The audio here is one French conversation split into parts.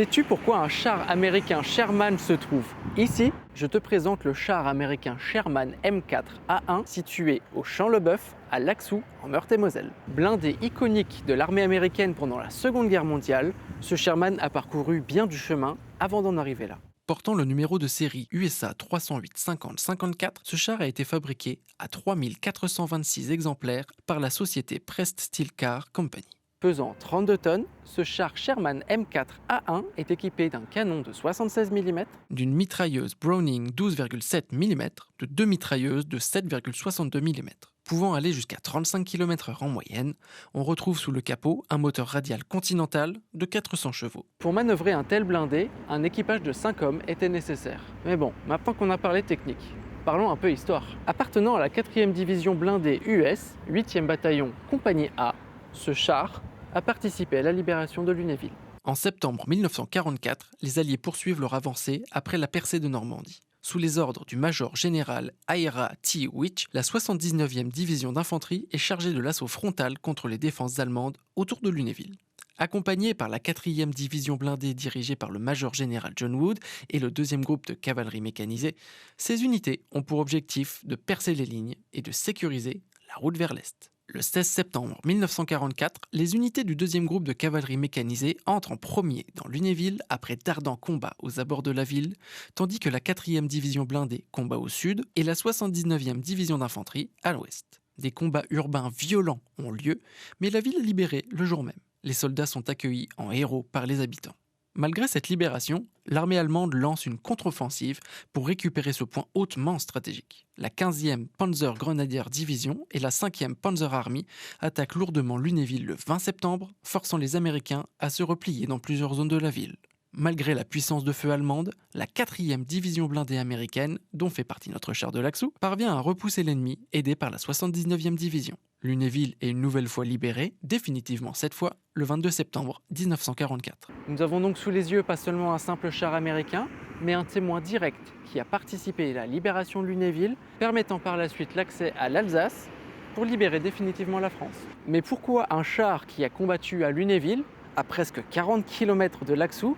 Sais-tu pourquoi un char américain Sherman se trouve ici? Je te présente le char américain Sherman M4A1 situé au Champ-le-Bœuf à Laxou en Meurthe-et-Moselle. Blindé iconique de l'armée américaine pendant la Seconde Guerre mondiale, ce Sherman a parcouru bien du chemin avant d'en arriver là. Portant le numéro de série USA 308 50 54, ce char a été fabriqué à 3426 exemplaires par la société Prest Steel Car Company. Pesant 32 tonnes, ce char Sherman M4A1 est équipé d'un canon de 76 mm, D'une mitrailleuse Browning 12,7 mm, de deux mitrailleuses de 7,62 mm. Pouvant aller jusqu'à 35 km/h en moyenne, on retrouve sous le capot un moteur radial Continental de 400 chevaux. Pour manœuvrer un tel blindé, un équipage de 5 hommes était nécessaire. Mais bon, maintenant qu'on a parlé technique, parlons un peu histoire. Appartenant à la 4e division blindée US, 8e bataillon compagnie A, ce char a participé à la libération de Lunéville. En septembre 1944, les Alliés poursuivent leur avancée après la percée de Normandie. Sous les ordres du major général Ira T. Witch, la 79e division d'infanterie est chargée de l'assaut frontal contre les défenses allemandes autour de Lunéville. Accompagnée par la 4e division blindée dirigée par le major général John Wood et le 2e groupe de cavalerie mécanisée, ces unités ont pour objectif de percer les lignes et de sécuriser la route vers l'Est. Le 16 septembre 1944, les unités du 2e groupe de cavalerie mécanisée entrent en premier dans Lunéville après d'ardents combats aux abords de la ville, tandis que la 4e division blindée combat au sud et la 79e division d'infanterie à l'ouest. Des combats urbains violents ont lieu, mais la ville est libérée le jour même. Les soldats sont accueillis en héros par les habitants. Malgré cette libération, l'armée allemande lance une contre-offensive pour récupérer ce point hautement stratégique. La 15e Panzer Grenadier Division et la 5e Panzer Army attaquent lourdement Lunéville le 20 septembre, forçant les Américains à se replier dans plusieurs zones de la ville. Malgré la puissance de feu allemande, la 4e division blindée américaine, dont fait partie notre char de Laxou, parvient à repousser l'ennemi, aidé par la 79e division. Lunéville est une nouvelle fois libérée, définitivement cette fois, le 22 septembre 1944. Nous avons donc sous les yeux pas seulement un simple char américain, mais un témoin direct qui a participé à la libération de Lunéville, permettant par la suite l'accès à l'Alsace pour libérer définitivement la France. Mais pourquoi un char qui a combattu à Lunéville, à presque 40 km de Laxou,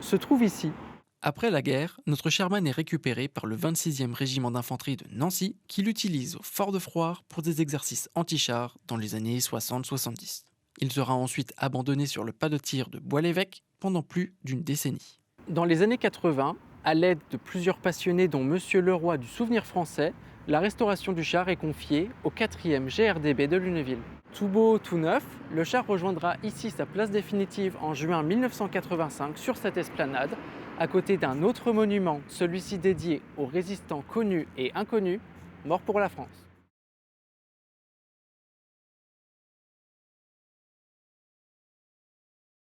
se trouve ici? Après la guerre, notre Sherman est récupéré par le 26e régiment d'infanterie de Nancy qui l'utilise au fort de Froid pour des exercices anti-chars dans les années 60-70. Il sera ensuite abandonné sur le pas de tir de Bois-l'Évêque pendant plus d'une décennie. Dans les années 80, à l'aide de plusieurs passionnés dont Monsieur Leroy du Souvenir français, la restauration du char est confiée au 4e GRDB de Lunéville. Tout beau, tout neuf, le char rejoindra ici sa place définitive en juin 1985 sur cette esplanade, à côté d'un autre monument, celui-ci dédié aux résistants connus et inconnus, morts pour la France.